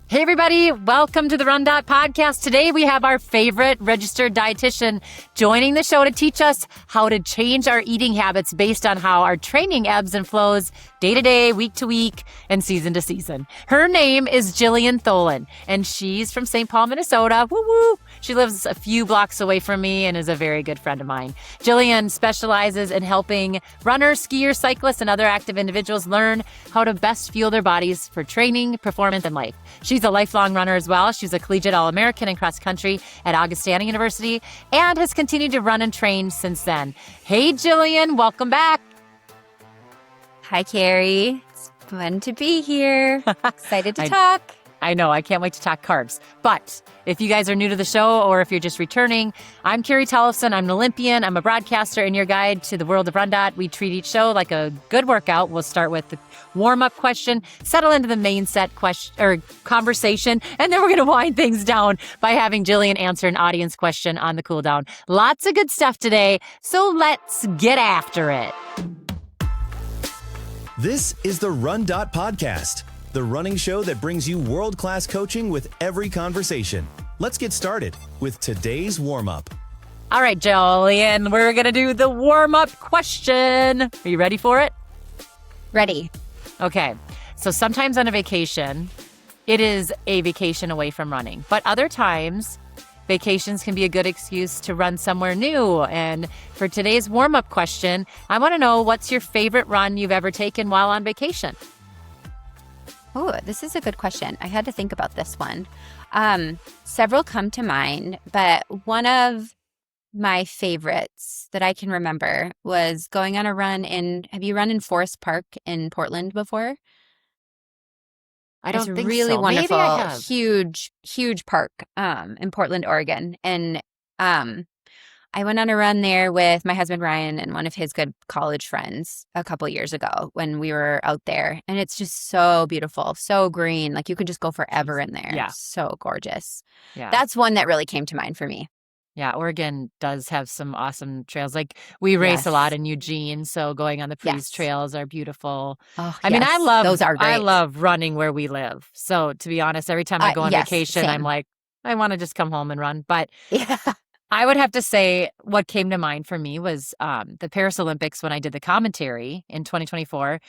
Hey everybody, welcome to the RunDot podcast. Today we have our favorite registered dietitian joining the show to teach us how to change our eating habits based on how our training ebbs and flows day to day, week to week, and season to season. Her name is Jillian Tholen, and she's from St. Paul, Minnesota. Woo woo! She lives a few blocks away from me and is a very good friend of mine. Jillian specializes in helping runners, skiers, cyclists, and other active individuals learn how to best fuel their bodies for training, performance, and life. She's a lifelong runner as well. She's a collegiate All-American in cross country at Augustana University and has continued to run and train since then. Hey, Jillian, welcome back. Hi, Carrie. It's fun to be here. Excited to talk. I know. I can't wait to talk carbs. But if you guys are new to the show or if you're just returning, I'm Carrie Tollefson. I'm an Olympian. I'm a broadcaster and your guide to the world of RunDot. We treat each show like a good workout. We'll start with the warm-up question, settle into the main set question or conversation, and then we're going to wind things down by having Jillian answer an audience question on the cool down. Lots of good stuff today, so let's get after it. This is the RunDot podcast, the running show that brings you world-class coaching with every conversation. Let's get started with today's warm-up. All right, Jillian, we're going to do the warm-up question. Are you ready for it? Ready. Okay, so sometimes on a vacation, it is a vacation away from running. But other times, vacations can be a good excuse to run somewhere new. And for today's warm-up question, I want to know, what's your favorite run you've ever taken while on vacation? Oh, this is a good question. I had to think about this one. Several come to mind, but one of my favorites that I can remember was going on a run have you run in Forest Park in Portland before? I don't think really so. wonderful, Maybe I have. huge park in Portland, Oregon. And I went on a run there with my husband, Ryan, and one of his good college friends a couple years ago when we were out there. And it's just so beautiful, so green. Like you could just go forever in there. Yeah. So gorgeous. Yeah. That's one that really came to mind for me. Yeah, Oregon does have some awesome trails. Like we race a lot in Eugene, so going on the Freeze trails are beautiful. Oh, I mean, those are great. I love running where we live. So to be honest, every time I go on vacation, same. I'm like, I want to just come home and run. But Yeah. I would have to say what came to mind for me was the Paris Olympics when I did the commentary in 2024.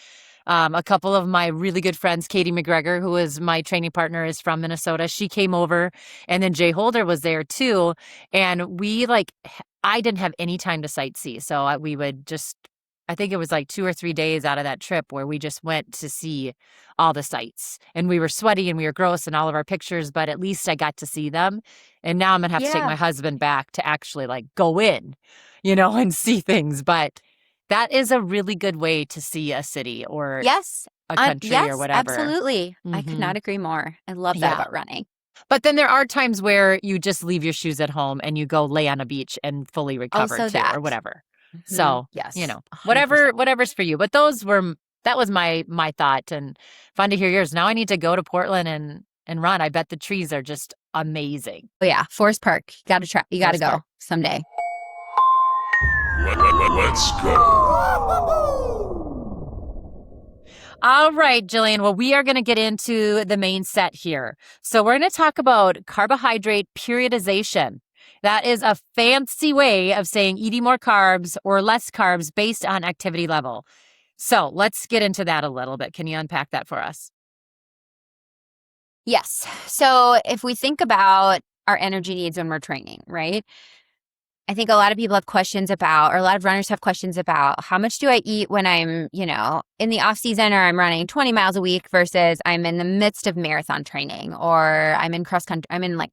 A couple of my really good friends, Katie McGregor, who is my training partner, is from Minnesota. She came over, and then Jay Holder was there too. And I didn't have any time to sightsee. So I think it was like 2 or 3 days out of that trip where we just went to see all the sights. And we were sweaty and we were gross in all of our pictures, but at least I got to see them. And now I'm going to have to take my husband back to actually go in, and see things. But that is a really good way to see a city or a country or whatever. Absolutely. Mm-hmm. I could not agree more. I love that about running. But then there are times where you just leave your shoes at home and you go lay on a beach and fully recover or whatever. Mm-hmm. So, yes, whatever's for you. But that was my thought, and fun to hear yours. Now I need to go to Portland and run. I bet the trees are just amazing. Oh yeah, Forest Park. You got to go someday. Let's go. All right, Jillian. Well, we are going to get into the main set here. So we're going to talk about carbohydrate periodization. That is a fancy way of saying eating more carbs or less carbs based on activity level. So let's get into that a little bit. Can you unpack that for us? Yes. So if we think about our energy needs when we're training, right? I think a lot of people have questions about, or a lot of runners have questions about, how much do I eat when I'm, in the off season, or I'm running 20 miles a week versus I'm in the midst of marathon training, or I'm in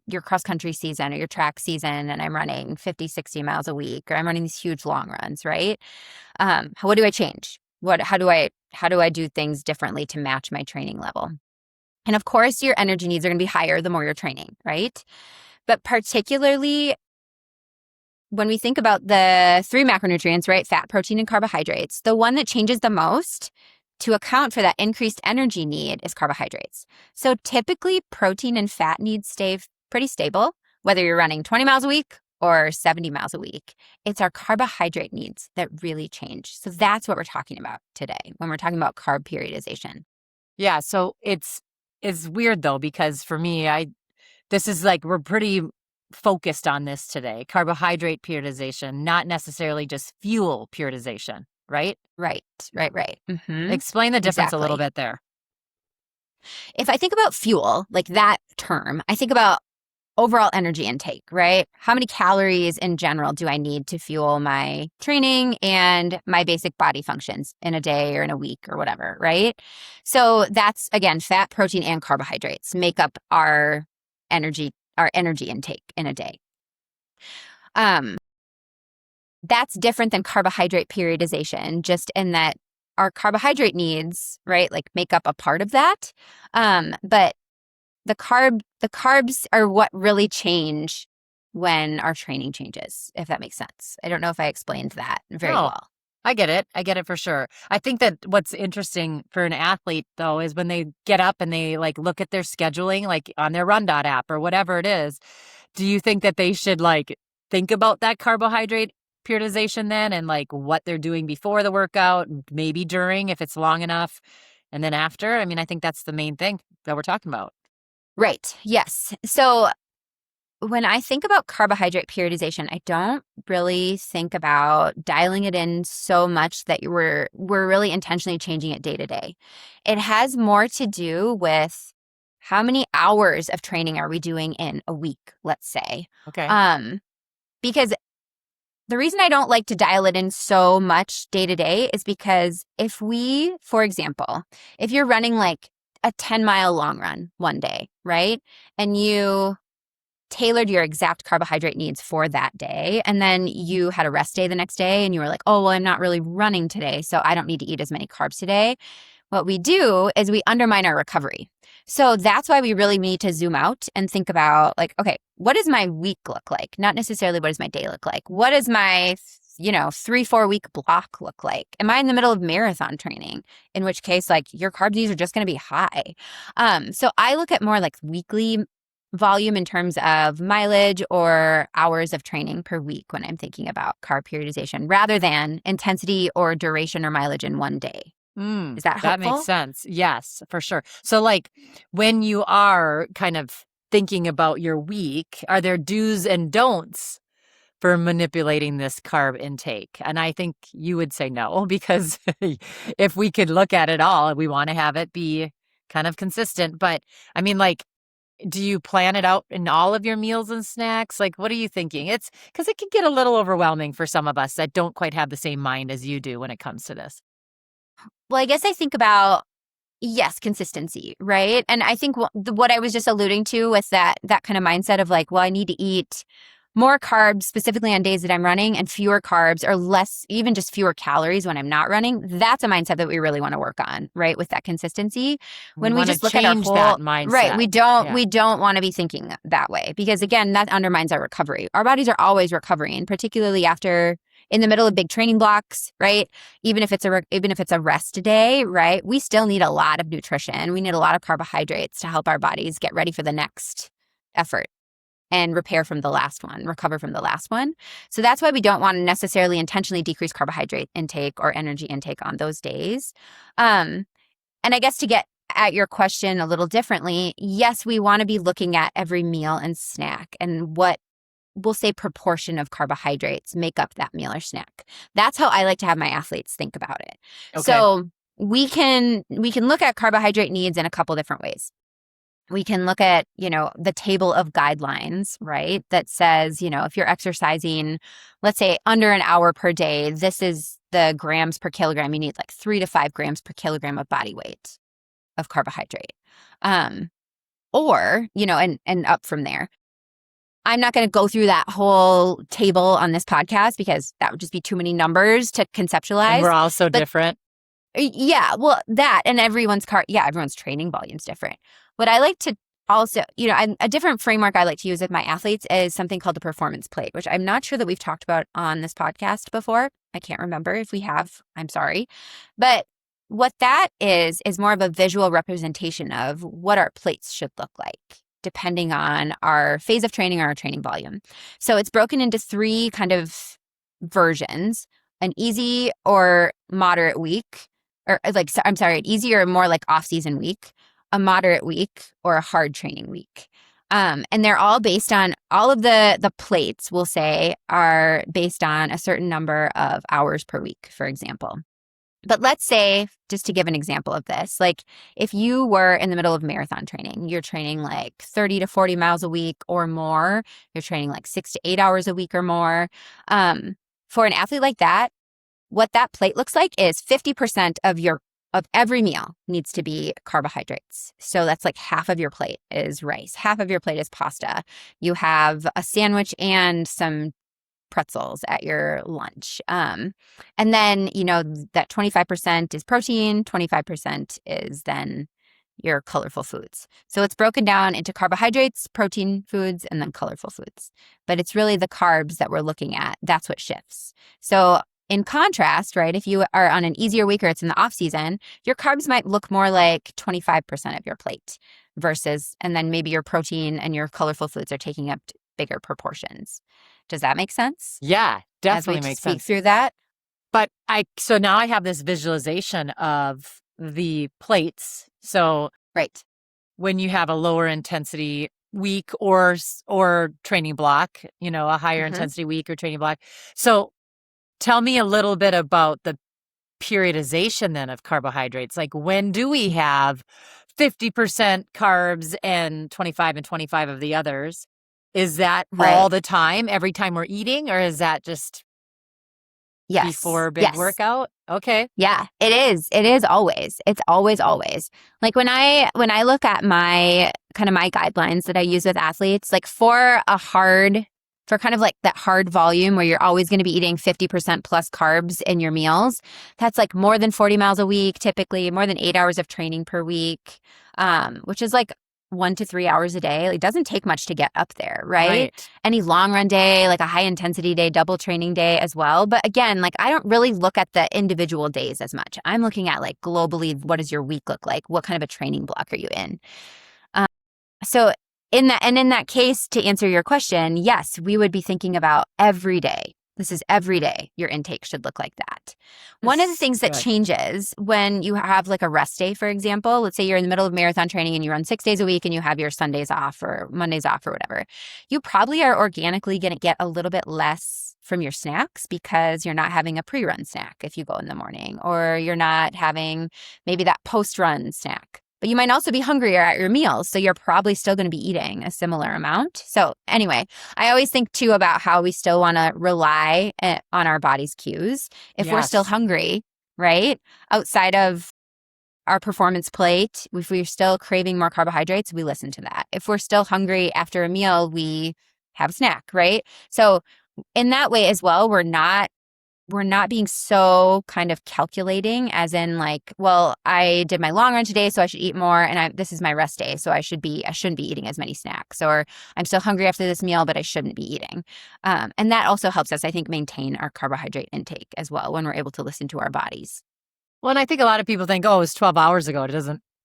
your cross country season or your track season and I'm running 50, 60 miles a week, or I'm running these huge long runs, right? What do I change? How do I do things differently to match my training level? And of course, your energy needs are going to be higher the more you're training, right? But particularly when we think about the 3 macronutrients, right? Fat, protein, and carbohydrates, the one that changes the most to account for that increased energy need is carbohydrates. So typically protein and fat needs stay pretty stable, whether you're running 20 miles a week or 70 miles a week. It's our carbohydrate needs that really change. So that's what we're talking about today when we're talking about carb periodization. Yeah. So it's is weird though, because for me, this is like, we're pretty focused on this today. Carbohydrate periodization, not necessarily just fuel periodization, right? Right. Mm-hmm. Explain the difference a little Exactly. bit there. If I think about fuel, like that term, I think about overall energy intake, right? How many calories in general do I need to fuel my training and my basic body functions in a day or in a week or whatever, right? So that's, again, fat, protein, and carbohydrates make up our energy intake in a day. That's different than carbohydrate periodization, just in that our carbohydrate needs, right, like make up a part of that. But the carbs are what really change when our training changes, if that makes sense. I don't know if I explained that very well. I get it. I get it for sure. I think that what's interesting for an athlete though is when they get up and they like look at their scheduling, like on their RunDot app or whatever it is. Do you think that they should like think about that carbohydrate periodization then, and like what they're doing before the workout, maybe during if it's long enough, and then after? I mean, I think that's the main thing that we're talking about. Right. Yes. So when I think about carbohydrate periodization, I don't really think about dialing it in so much that we're really intentionally changing it day to day. It has more to do with how many hours of training are we doing in a week, let's say. Okay. Because the reason I don't like to dial it in so much day to day is because if we, for example, if you're running like a 10-mile long run one day, right? And you tailored your exact carbohydrate needs for that day, and then you had a rest day the next day and you were like, oh, well, I'm not really running today, so I don't need to eat as many carbs today. What we do is we undermine our recovery. So that's why we really need to zoom out and think about like, okay, what does my week look like? Not necessarily what does my day look like? What does my 3-4 week block look like? Am I in the middle of marathon training? In which case, like your carb needs are just going to be high. So I look at more like weekly volume in terms of mileage or hours of training per week when I'm thinking about carb periodization, rather than intensity or duration or mileage in one day. Is that helpful? That makes sense. Yes, for sure. So like when you are kind of thinking about your week, are there do's and don'ts for manipulating this carb intake? And I think you would say no, because if we could look at it all, we want to have it be kind of consistent. But I mean, like, do you plan it out in all of your meals and snacks? Like, what are you thinking? It's because it can get a little overwhelming for some of us that don't quite have the same mind as you do when it comes to this. Well, I guess I think about, yes, consistency, right? And I think what I was just alluding to with that kind of mindset of like, well, I need to eat more carbs specifically on days that I'm running and fewer carbs or less, even just fewer calories when I'm not running. That's a mindset that we really want to work on, right? With that consistency. When we just look at our whole, that mindset. Right, we don't want to be thinking that way, because again, that undermines our recovery. Our bodies are always recovering, particularly after in the middle of big training blocks, right? Even if it's a rest day, right? We still need a lot of nutrition. We need a lot of carbohydrates to help our bodies get ready for the next effort and recover from the last one. So that's why we don't want to necessarily intentionally decrease carbohydrate intake or energy intake on those days. And I guess to get at your question a little differently, yes, we want to be looking at every meal and snack and what we'll say proportion of carbohydrates make up that meal or snack. That's how I like to have my athletes think about it. Okay. So we can look at carbohydrate needs in a couple different ways. We can look at, the table of guidelines, right? That says, if you're exercising, let's say under an hour per day, this is the grams per kilogram. You need like 3 to 5 grams per kilogram of body weight of carbohydrate. Or, and up from there. I'm not going to go through that whole table on this podcast because that would just be too many numbers to conceptualize. And we're all so different. Yeah, well, that and everyone's training volume's different. What I like to also, a different framework I like to use with my athletes is something called the performance plate, which I'm not sure that we've talked about on this podcast before. I can't remember if we have. I'm sorry. But what that is more of a visual representation of what our plates should look like, depending on our phase of training or our training volume. So it's broken into 3 kind of versions: an easy or moderate week, or an easy or more like off-season week, a moderate week, or a hard training week. And they're all based on, all of the plates, we'll say, are based on a certain number of hours per week, for example. But let's say, just to give an example of this, like if you were in the middle of marathon training, you're training like 30 to 40 miles a week or more, you're training like 6 to 8 hours a week or more. For an athlete like that, what that plate looks like is 50% of every meal needs to be carbohydrates. So that's like half of your plate is rice, half of your plate is pasta. You have a sandwich and some pretzels at your lunch. And then, that 25% is protein, 25% is then your colorful foods. So it's broken down into carbohydrates, protein foods, and then colorful foods. But it's really the carbs that we're looking at. That's what shifts. So in contrast, right, if you are on an easier week or it's in the off season, your carbs might look more like 25% of your plate versus, and then maybe your protein and your colorful foods are taking up bigger proportions. Does that make sense? Yeah, definitely As we makes speak sense. through that. But so now I have this visualization of the plates. So Right. when you have a lower intensity week or training block, a higher intensity week or training block. So tell me a little bit about the periodization then of carbohydrates. Like when do we have 50% carbs and 25 and 25 of the others? Is that all the time, every time we're eating, or is that just before a big workout? Okay. Yeah, it is. It is always. It's always. Like when I look at my guidelines that I use with athletes, like for kind of like that hard volume where you're always going to be eating 50% plus carbs in your meals, that's like more than 40 miles a week, typically more than 8 hours of training per week, which is like 1 to 3 hours a day. It doesn't take much to get up there, right? Any long run day, like a high intensity day, double training day as well. But again, like I don't really look at the individual days as much. I'm looking at like globally, what does your week look like? What kind of a training block are you in? So in that case, to answer your question, yes, we would be thinking about every day. This is every day your intake should look like that. One of the things that changes when you have like a rest day, for example, let's say you're in the middle of marathon training and you run 6 days a week and you have your Sundays off or Mondays off or whatever, you probably are organically going to get a little bit less from your snacks because you're not having a pre-run snack if you go in the morning, or you're not having maybe that post-run snack. But you might also be hungrier at your meals, so you're probably still going to be eating a similar amount. So anyway, I always think too about how we still want to rely on our body's cues. If we're still hungry, right, outside of our performance plate, if we're still craving more carbohydrates, we listen to that. If we're still hungry after a meal, we have a snack, right? So in that way as well, we're not being so kind of calculating, as in like, well, I did my long run today, so I should eat more, and this is my rest day, so I shouldn't be eating as many snacks, or I'm still hungry after this meal, but I shouldn't be eating. And that also helps us, I think, maintain our carbohydrate intake as well when we're able to listen to our bodies. Well, and I think a lot of people think, oh, it's 12 hours ago.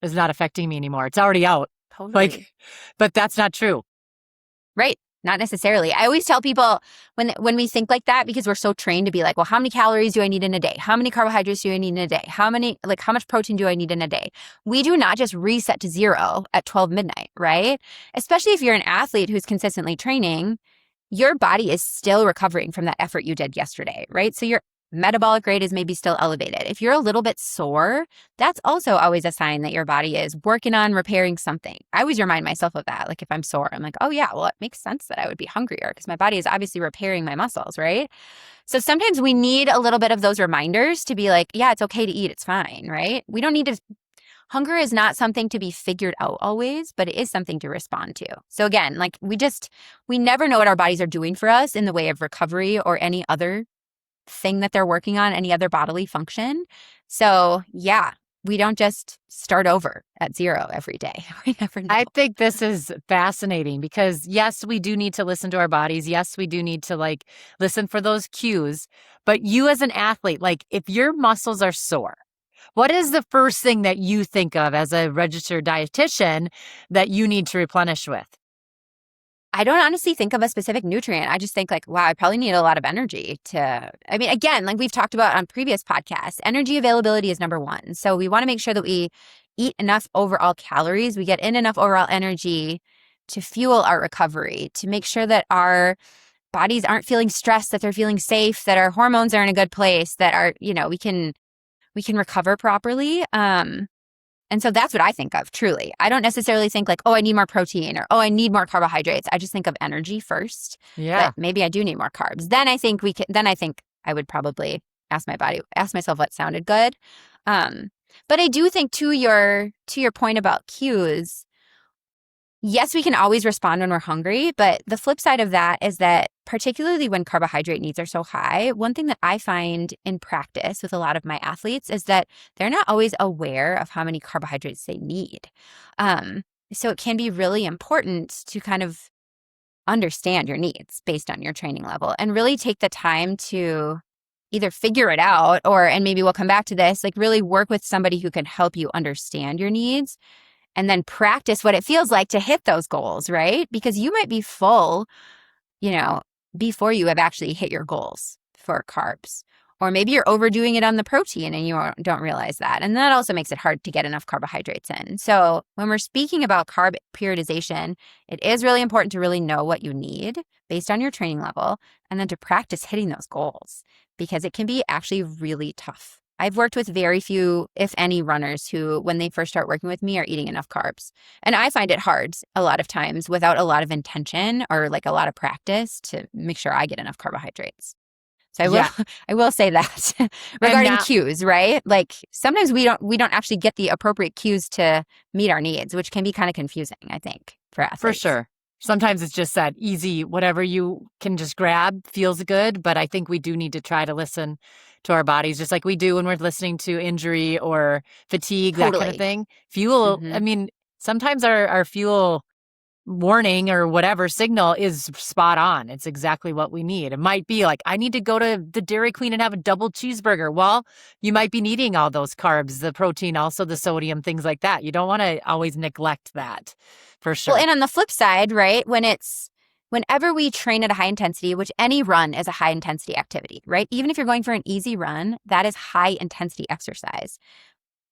It's not affecting me anymore. It's already out. Totally. But that's not true. Right. Not necessarily. I always tell people when we think like that, because we're so trained to be like, well, how many calories do I need in a day? How many carbohydrates do I need in a day? How much protein do I need in a day? We do not just reset to zero at 12 midnight, right? Especially if you're an athlete who's consistently training, your body is still recovering from that effort you did yesterday, right? So your metabolic rate is maybe still elevated. If you're a little bit sore, that's also always a sign that your body is working on repairing something. I always remind myself of that. Like if I'm sore, I'm like, oh yeah, well, it makes sense that I would be hungrier because my body is obviously repairing my muscles, right? So sometimes we need a little bit of those reminders to be like, yeah, it's okay to eat. It's fine, right? We don't need to. Hunger is not something to be figured out always, but it is something to respond to. So again, like we never know what our bodies are doing for us in the way of recovery or any other thing that they're working on, any other bodily function. So yeah, we don't just start over at zero every day. We never know. I think this is fascinating because yes, we do need to listen to our bodies. Yes, we do need to like listen for those cues. But you as an athlete, like if your muscles are sore, what is the first thing that you think of as a registered dietitian that you need to replenish with? I don't honestly think of a specific nutrient. I just think like, wow, I probably need a lot of energy again, like we've talked about on previous podcasts, energy availability is number one. So we want to make sure that we eat enough overall calories, we get in enough overall energy to fuel our recovery, to make sure that our bodies aren't feeling stressed, that they're feeling safe, that our hormones are in a good place, that we can recover properly. And so that's what I think of, truly. I don't necessarily think like, oh, I need more protein or, oh, I need more carbohydrates. I just think of energy first. Yeah. But maybe I do need more carbs. Then I think I would probably ask myself what sounded good. But I do think to your point about cues, yes, we can always respond when we're hungry, but the flip side of that is that particularly when carbohydrate needs are so high, one thing that I find in practice with a lot of my athletes is that they're not always aware of how many carbohydrates they need. So it can be really important to kind of understand your needs based on your training level and really take the time to either figure it out and maybe we'll come back to this, like really work with somebody who can help you understand your needs. And then practice what it feels like to hit those goals, right? Because you might be full, before you have actually hit your goals for carbs. Or maybe you're overdoing it on the protein and you don't realize that. And that also makes it hard to get enough carbohydrates in. So when we're speaking about carb periodization, it is really important to really know what you need based on your training level and then to practice hitting those goals because it can be actually really tough. I've worked with very few, if any, runners who, when they first start working with me, are eating enough carbs. And I find it hard a lot of times without a lot of intention or like a lot of practice to make sure I get enough carbohydrates. So I will say that regarding cues, right? Like sometimes we don't actually get the appropriate cues to meet our needs, which can be kind of confusing, I think, for athletes. For sure. Sometimes it's just that easy, whatever you can just grab feels good. But I think we do need to try to listen to our bodies, just like we do when we're listening to injury or fatigue, that kind of thing. Fuel, I mean, sometimes our fuel warning or whatever signal is spot on. It's exactly what we need. It might be like, I need to go to the Dairy Queen and have a double cheeseburger. Well, you might be needing all those carbs, the protein, also the sodium, things like that. You don't want to always neglect that, for sure. Well, and on the flip side, right, whenever we train at a high intensity, which any run is a high intensity activity, right? Even if you're going for an easy run, that is high intensity exercise.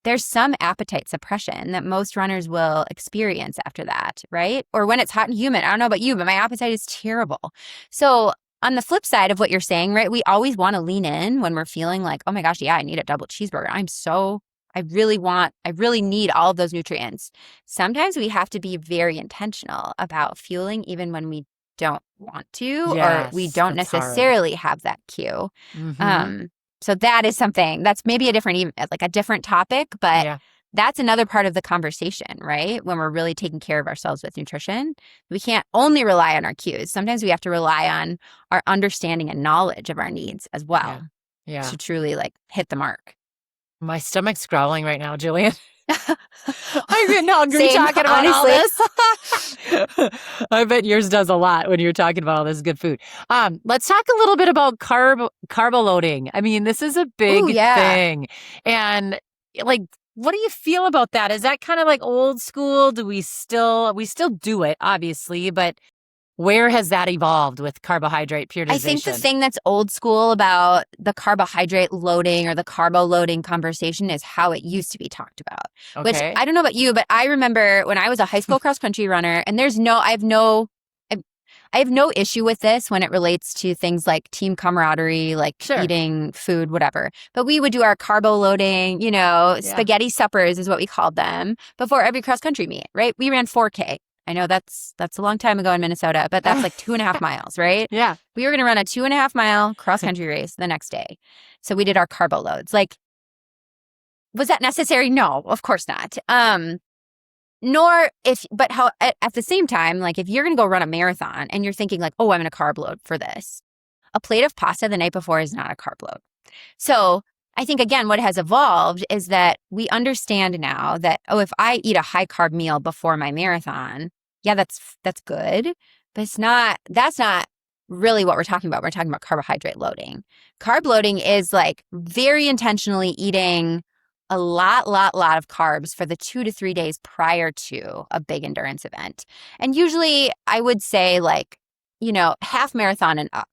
There's some appetite suppression that most runners will experience after that, right? Or when it's hot and humid. I don't know about you, but my appetite is terrible. So on the flip side of what you're saying, right, we always want to lean in when we're feeling like, oh my gosh, yeah, I need a double cheeseburger. I really need all of those nutrients. Sometimes we have to be very intentional about fueling even when we don't want to, or we don't necessarily have that cue. So that is something that's maybe a different topic, but that's another part of the conversation, right? When we're really taking care of ourselves with nutrition, we can't only rely on our cues. Sometimes we have to rely on our understanding and knowledge of our needs as well to truly like hit the mark. My stomach's growling right now, Jillian. I'm getting hungry talking about all this. I bet yours does a lot when you're talking about all this good food. Let's talk a little bit about carbo loading. I mean, this is a big thing. And like, what do you feel about that? Is that kind of like old school? We still do it, obviously, but where has that evolved with carbohydrate periodization? I think the thing that's old school about the carbohydrate loading or the carbo loading conversation is how it used to be talked about. Okay. Which I don't know about you, but I remember when I was a high school cross country runner, and I have no issue with this when it relates to things like team camaraderie, like eating food, whatever. But we would do our carbo loading, spaghetti suppers is what we called them before every cross country meet, right? We ran 4K. I know that's a long time ago in Minnesota, but that's like 2.5 miles, right? Yeah. We were going to run a 2.5 mile cross country race the next day. So we did our carbo loads. Like, was that necessary? No, of course not. At the same time, like if you're going to go run a marathon and you're thinking like, oh, I'm going to carb load for this, a plate of pasta the night before is not a carb load. So I think, again, what has evolved is that we understand now that, oh, if I eat a high carb meal before my marathon, yeah, that's good, but that's not really what we're talking about. We're talking about carbohydrate loading. Carb loading is like very intentionally eating lot of carbs for the 2 to 3 days prior to a big endurance event. And usually I would say like, half marathon and up,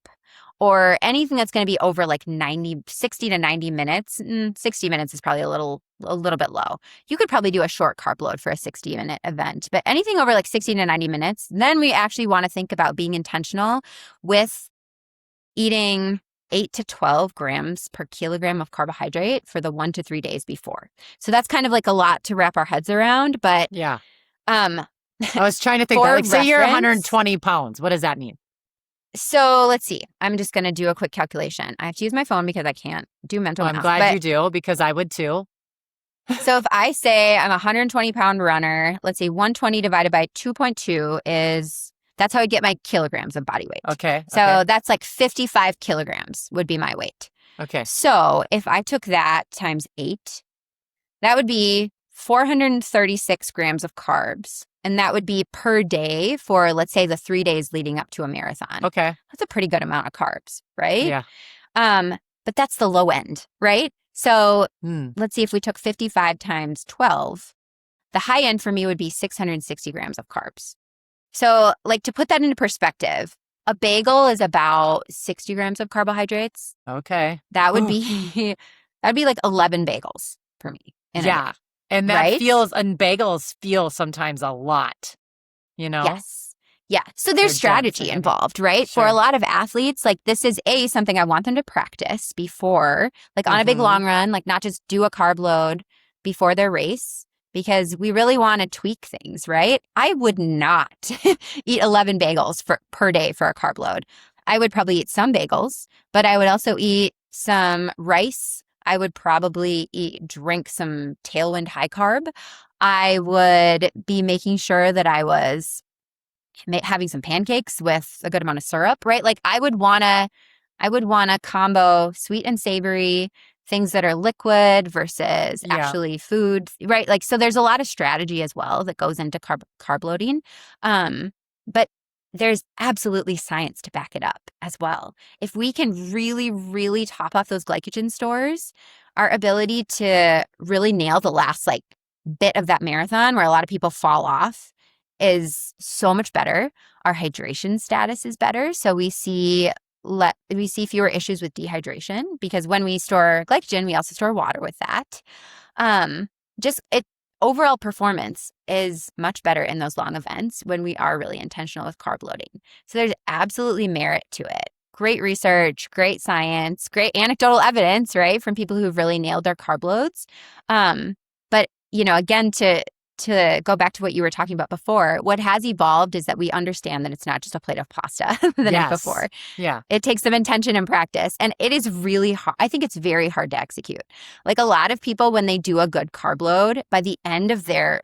or anything that's going to be over like 60 to 90 minutes. 60 minutes is probably a little bit low. You could probably do a short carb load for a 60-minute event, but anything over like 60 to 90 minutes, then we actually want to think about being intentional with eating 8 to 12 grams per kilogram of carbohydrate for the 1 to 3 days before. So that's kind of like a lot to wrap our heads around, but yeah. I was trying to think that. Like, say you're 120 pounds. What does that mean? So let's see. I'm just going to do a quick calculation. I have to use my phone because I can't do mental math. I'm glad you do, because I would too. So if I say I'm a 120-pound runner, let's say 120 divided by 2.2 that's how I get my kilograms of body weight. Okay. So that's like 55 kilograms would be my weight. Okay. So if I took that times 8, that would be 436 grams of carbs. And that would be per day for, let's say, the 3 days leading up to a marathon. Okay. That's a pretty good amount of carbs, right? Yeah. But that's the low end, right? So let's see, if we took 55 times 12, the high end for me would be 660 grams of carbs. So like, to put that into perspective, a bagel is about 60 grams of carbohydrates. Okay. That would be like 11 bagels for me. Yeah. And that and bagels feel sometimes a lot, Yes. Yeah. So there's strategy involved, right? Sure. For a lot of athletes, like, this is something I want them to practice before, like on a big long run, like not just do a carb load before their race, because we really want to tweak things, right? I would not eat 11 bagels per day for a carb load. I would probably eat some bagels, but I would also eat some rice. I would probably drink some Tailwind high carb. I would be making sure that I was having some pancakes with a good amount of syrup, right? Like, I would want to combo sweet and savory, things that are liquid versus actually food, right? Like, so there's a lot of strategy as well that goes into carb loading. But there's absolutely science to back it up as well. If we can really, really top off those glycogen stores, our ability to really nail the last like bit of that marathon where a lot of people fall off is so much better. Our hydration status is better. So we see fewer issues with dehydration, because when we store glycogen, we also store water with that. Overall performance is much better in those long events when we are really intentional with carb loading. So there's absolutely merit to it. Great research, great science, great anecdotal evidence, right, from people who've really nailed their carb loads. But, again, to go back to what you were talking about before, what has evolved is that we understand that it's not just a plate of pasta the night before. Yeah. It takes some intention and practice. And it is really hard. I think it's very hard to execute. Like, a lot of people, when they do a good carb load, by the end of their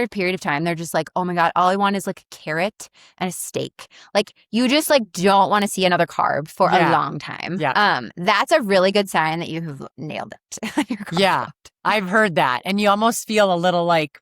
period of time, they're just like, oh my God, all I want is like a carrot and a steak. Like, you just like don't want to see another carb for a long time. Yeah. That's a really good sign that you have nailed it. Your carb load. I've heard that. And you almost feel a little like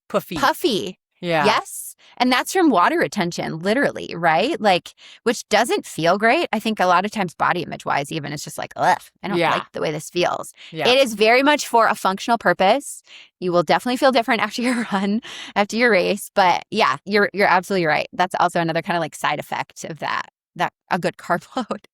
puffy. Yeah. Yes. And that's from water retention, literally, right? Like, which doesn't feel great. I think a lot of times body image wise, even, it's just like, ugh, I don't like the way this feels. Yeah. It is very much for a functional purpose. You will definitely feel different after your run, after your race. But yeah, you're absolutely right. That's also another kind of like side effect of that a good carb load.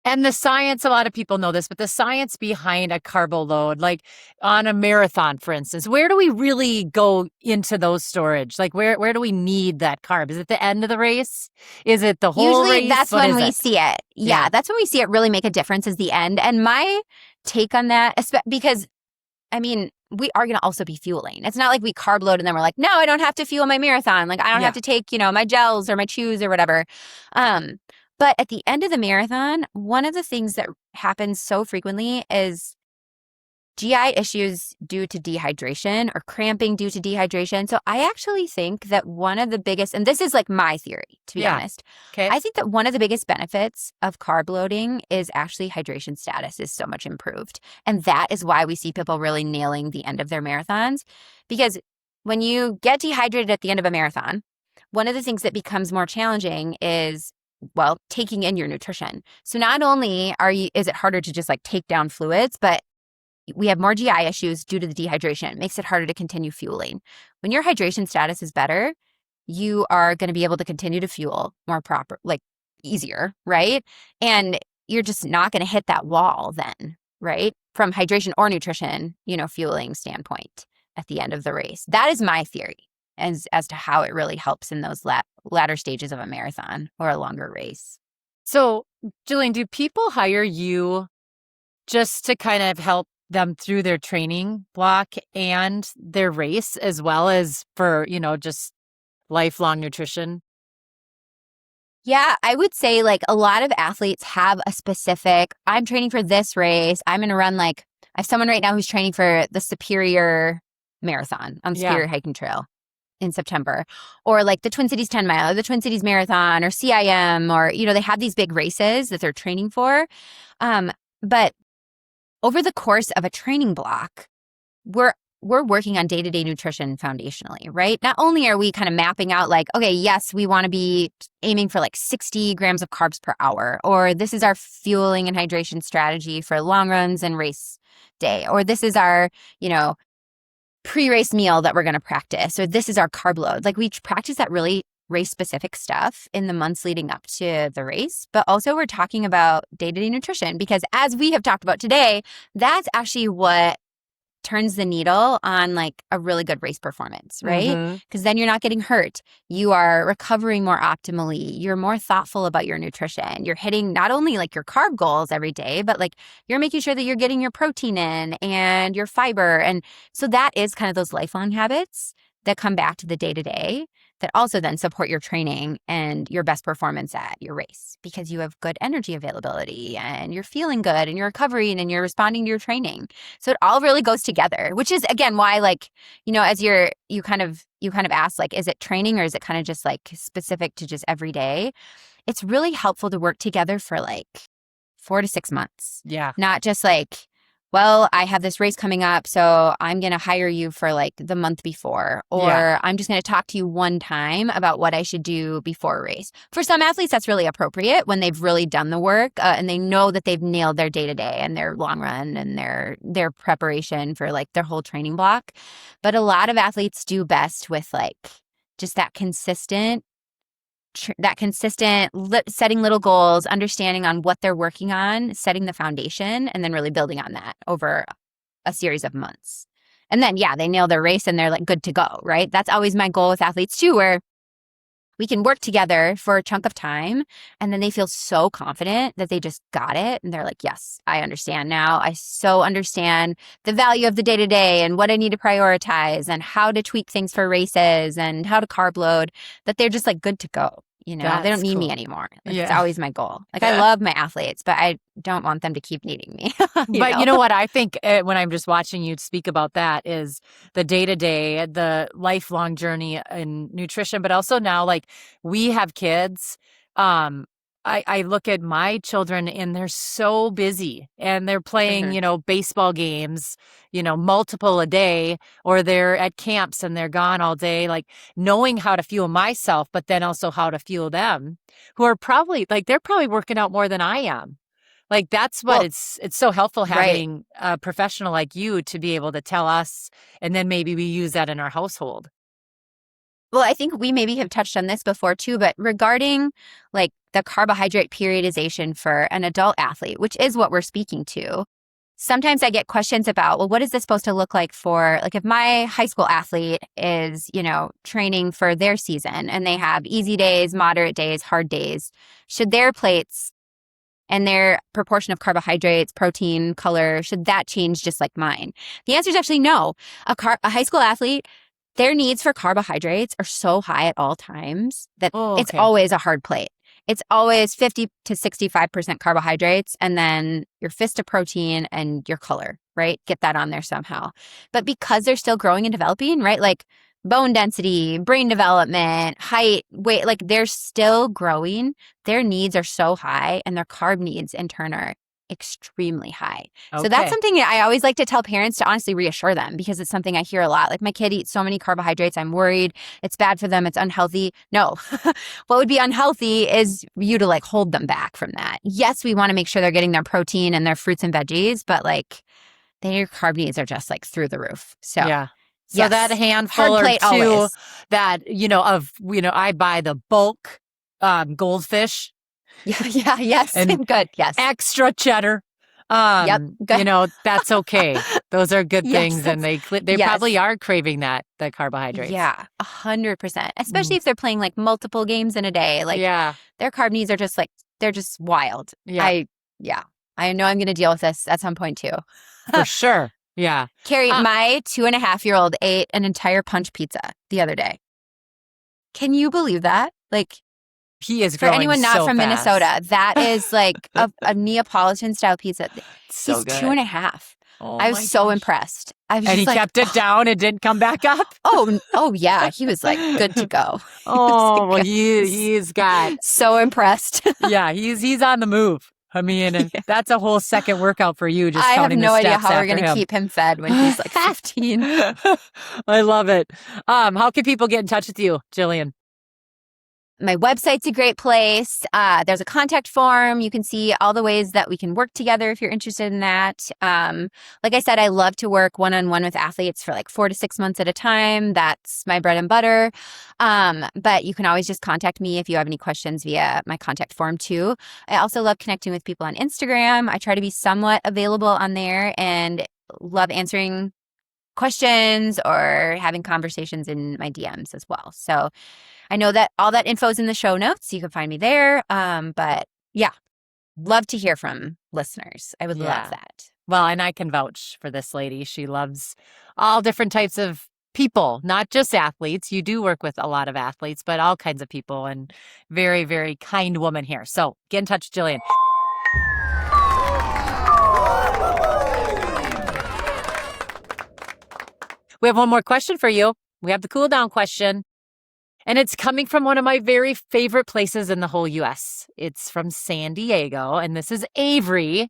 And the science, a lot of people know this, but the science behind a carbo load, like on a marathon, for instance, where do we really go into those storage? Like, where do we need that carb? Is it the end of the race? Is it the whole race? Usually that's when we see it. Yeah, that's when we see it really make a difference, is the end. And my take on that, because, I mean, we are going to also be fueling. It's not like we carb load and then we're like, no, I don't have to fuel my marathon. Like, I don't have to take, my gels or my chews or whatever. But at the end of the marathon, one of the things that happens so frequently is GI issues due to dehydration or cramping due to dehydration. So I actually think that one of the biggest, and this is like my theory, to be honest. Okay. I think that one of the biggest benefits of carb loading is actually hydration status is so much improved. And that is why we see people really nailing the end of their marathons. Because when you get dehydrated at the end of a marathon, one of the things that becomes more challenging is taking in your nutrition. So not only is it harder to just like take down fluids, but we have more GI issues due to the dehydration. It makes it harder to continue fueling. When your hydration status is better, you are going to be able to continue to fuel more proper, like easier, right? And you're just not going to hit that wall then, right? From hydration or nutrition, fueling standpoint at the end of the race. That is my theory as to how it really helps in those latter stages of a marathon or a longer race. So, Jillian, do people hire you just to kind of help them through their training block and their race, as well as for, just lifelong nutrition? Yeah, I would say like a lot of athletes have a specific, I'm training for this race. I'm going to run I have someone right now who's training for the Superior Marathon on the Superior Hiking Trail in September, or like the Twin Cities 10 Mile or the Twin Cities Marathon or CIM, or, they have these big races that they're training for. But over the course of a training block, we're working on day-to-day nutrition foundationally, right? Not only are we kind of mapping out like, okay, yes, we want to be aiming for like 60 grams of carbs per hour, or this is our fueling and hydration strategy for long runs and race day, or this is our, pre-race meal that we're going to practice, or this is our carb load. Like we practice that really race-specific stuff in the months leading up to the race, but also we're talking about day-to-day nutrition because as we have talked about today, that's actually what turns the needle on like a really good race performance, right? Because then you're not getting hurt. You are recovering more optimally. You're more thoughtful about your nutrition. You're hitting not only like your carb goals every day, but like you're making sure that you're getting your protein in and your fiber. And so that is kind of those lifelong habits that come back to the day-to-day that also then support your training and your best performance at your race because you have good energy availability and you're feeling good and you're recovering and you're responding to your training. So it all really goes together, which is again why like, as you kind of ask like, is it training or is it kind of just like specific to just every day? It's really helpful to work together for like 4 to 6 months. Yeah. Not just like, well, I have this race coming up, so I'm going to hire you for like the month before, or I'm just going to talk to you one time about what I should do before a race. For some athletes, that's really appropriate when they've really done the work and they know that they've nailed their day-to-day and their long run and their preparation for like their whole training block. But a lot of athletes do best with like just that consistent setting little goals, understanding on what they're working on, setting the foundation, and then really building on that over a series of months. And then, they nail their race and they're like good to go, right? That's always my goal with athletes too, where we can work together for a chunk of time and then they feel so confident that they just got it. And they're like, yes, I understand now. I so understand the value of the day-to-day and what I need to prioritize and how to tweak things for races and how to carb load, that they're just like good to go. They don't need me anymore. It's always my goal. Like I love my athletes, but I don't want them to keep needing me. You know what? I think when I'm just watching you speak about that is the day-to-day, the lifelong journey in nutrition, but also now like we have kids. I look at my children and they're so busy and they're playing, baseball games, multiple a day, or they're at camps and they're gone all day, like knowing how to fuel myself, but then also how to fuel them who are probably like, they're probably working out more than I am. Like that's what it's so helpful having a professional like you to be able to tell us. And then maybe we use that in our household. Well, I think we maybe have touched on this before too, but regarding like the carbohydrate periodization for an adult athlete, which is what we're speaking to, sometimes I get questions about, well, what is this supposed to look like for, like if my high school athlete is, training for their season and they have easy days, moderate days, hard days, should their plates and their proportion of carbohydrates, protein, color, should that change just like mine? The answer is actually no. A high school athlete, their needs for carbohydrates are so high at all times that it's always a hard plate. It's always 50 to 65% carbohydrates and then your fist of protein and your color, right? Get that on there somehow. But because they're still growing and developing, right? Like bone density, brain development, height, weight, like they're still growing. Their needs are so high and their carb needs in turn are extremely high. Okay. So that's something I always like to tell parents to honestly reassure them because it's something I hear a lot. Like my kid eats so many carbohydrates. I'm worried it's bad for them. It's unhealthy. No, what would be unhealthy is you to like hold them back from that. Yes, we want to make sure they're getting their protein and their fruits and veggies, but like then your carb needs are just like through the roof. So yeah. So yes. that handful Hard or plate two always. that, I buy the bulk goldfish. Yeah, yes. And good, yes. Extra cheddar. Yep, good. That's okay. Those are good Yes, things. And they yes. probably are craving the carbohydrates. Yeah, 100%. Especially if they're playing like multiple games in a day. Like their carb needs are just like, they're just wild. Yeah. I know I'm going to deal with this at some point too. For sure. Yeah. Carrie, my 2.5-year-old ate an entire punch pizza the other day. Can you believe that? Like, he is for growing anyone not so from fast. Minnesota, that is like a Neapolitan style pizza. So He's good. 2.5. Oh, I was so impressed. I was and just he like, kept it down and didn't come back up. Oh yeah, he was like good to go. Oh, well, he's got so impressed. Yeah, he's on the move. I mean, that's a whole second workout for you. Just I have counting no the idea steps how we're after going to him. keep him fed when he's like 15. I love it. How can people get in touch with you, Jillian? My website's a great place. There's a contact form. You can see all the ways that we can work together if you're interested in that. Like I said, I love to work one-on-one with athletes for like 4 to 6 months at a time. That's my bread and butter. But you can always just contact me if you have any questions via my contact form too. I also love connecting with people on Instagram. I try to be somewhat available on there and love answering questions or having conversations in my DMs as well. So I know that all that info is in the show notes. You can find me there. But yeah, love to hear from listeners. I would love that. Well, and I can vouch for this lady. She loves all different types of people, not just athletes. You do work with a lot of athletes, but all kinds of people, and very, very kind woman here. So get in touch, Jillian. We have one more question for you. We have the cool down question. And it's coming from one of my very favorite places in the whole U.S. It's from San Diego, and this is Avery.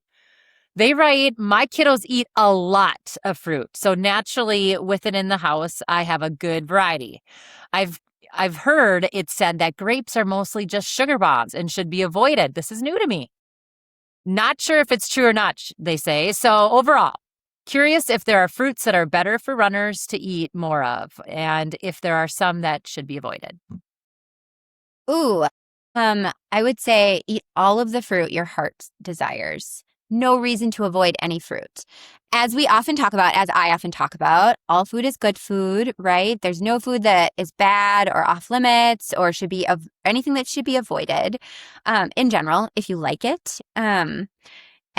They write, my kiddos eat a lot of fruit. So naturally, with it in the house, I have a good variety. I've heard it said that grapes are mostly just sugar bombs and should be avoided. This is new to me. Not sure if it's true or not, they say. So overall, curious if there are fruits that are better for runners to eat more of, and if there are some that should be avoided. Ooh, I would say eat all of the fruit your heart desires. No reason to avoid any fruit. As I often talk about, all food is good food, right? There's no food that is bad or off limits or should be anything that should be avoided in general, if you like it.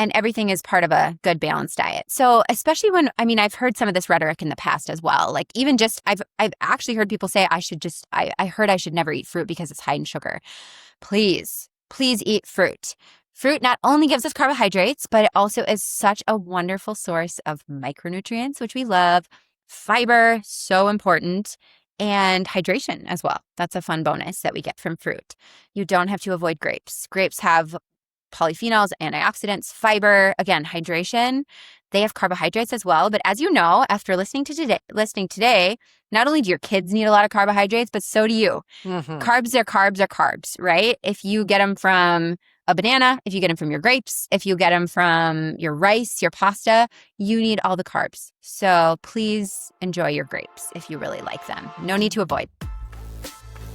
And everything is part of a good balanced diet. So especially I've heard some of this rhetoric in the past as well. Like even just, I've actually heard people say I heard I should never eat fruit because it's high in sugar. Please eat fruit. Fruit not only gives us carbohydrates, but it also is such a wonderful source of micronutrients, which we love. Fiber, so important. And hydration as well. That's a fun bonus that we get from fruit. You don't have to avoid grapes. Grapes have polyphenols, antioxidants, fiber, again, hydration. They have carbohydrates as well. But as you know, after listening today, not only do your kids need a lot of carbohydrates, but so do you. Mm-hmm. Carbs are carbs, right? If you get them from a banana, if you get them from your grapes, if you get them from your rice, your pasta, you need all the carbs. So please enjoy your grapes if you really like them. No need to avoid.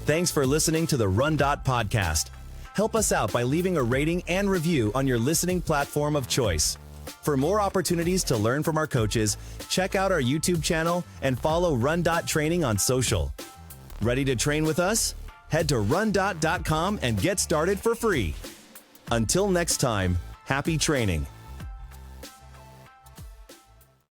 Thanks for listening to the RunDot podcast. Help us out by leaving a rating and review on your listening platform of choice. For more opportunities to learn from our coaches, check out our YouTube channel and follow RunDot Training on social. Ready to train with us? Head to rundot.com and get started for free. Until next time, happy training.